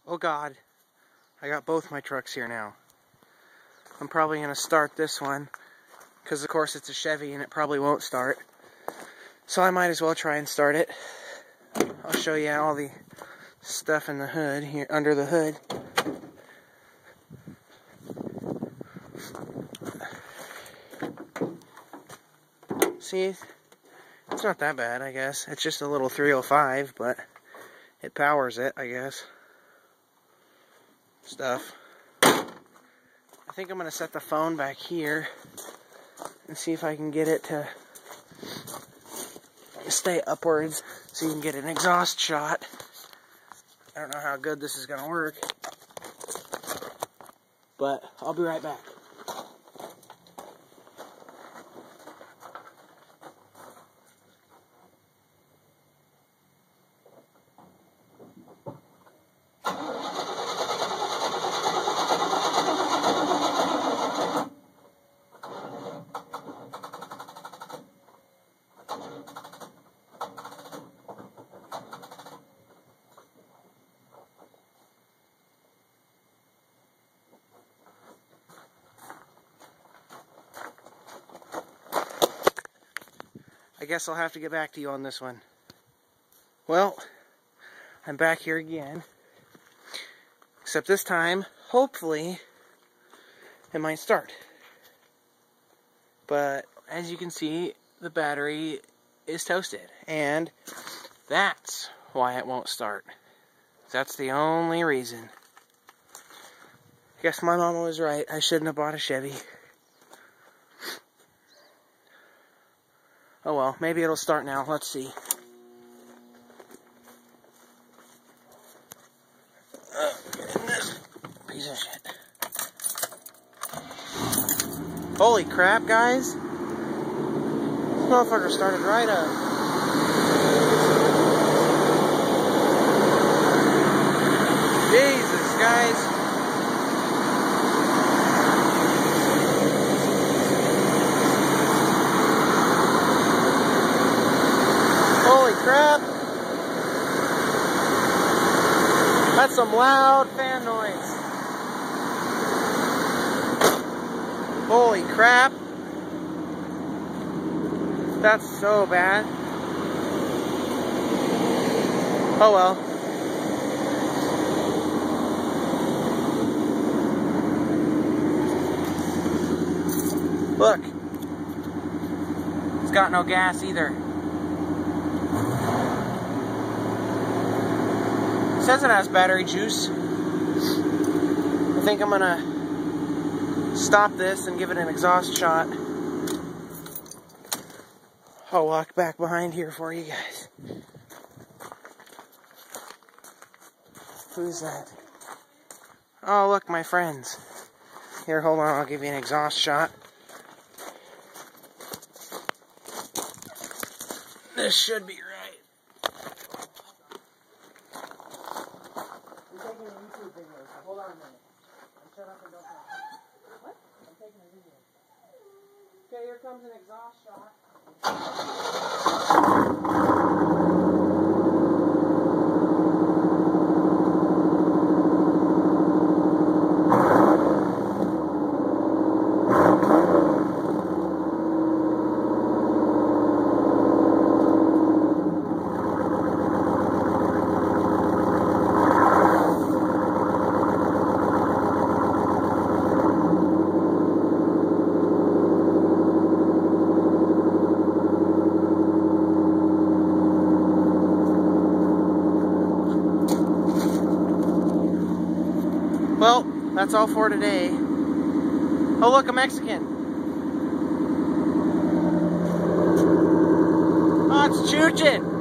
Oh God, I got both my trucks here now. I'm probably going to start this one, because of course it's a Chevy and it probably won't start. So I might as well try and start it. I'll show you all the stuff in the hood, here under the hood. See, it's not that bad, I guess. It's just a little 305, but it powers it, I guess. Stuff. I think I'm going to set the phone back here and see if I can get it to stay upwards so you can get an exhaust shot. I don't know how good this is going to work, but I'll be right back. I guess I'll have to get back to you on this one. Well, I'm back here again. Except this time, hopefully, it might start. But as you can see, the battery is toasted. And that's why it won't start. That's the only reason. I guess my mama was right. I shouldn't have bought a Chevy. Oh well, maybe it'll start now. Let's see. Goodness. Piece of shit. Holy crap, guys. This motherfucker started right up. Jesus, guys. Holy crap. That's some loud fan noise. Holy crap. That's so bad. Oh well. Look. It's got no gas either. It says it has battery juice. I think I'm gonna stop this and give it an exhaust shot. I'll walk back behind here for you guys. Who's that? Oh, look, my friends. Here, hold on, I'll give you an exhaust shot. This should be right. I'm taking a YouTube video, so hold on a minute. Shut up and don't talk. What? I'm taking a video. Okay, here comes an exhaust shot. Well, that's all for today. Oh, look, a Mexican. Oh, it's Chuchin.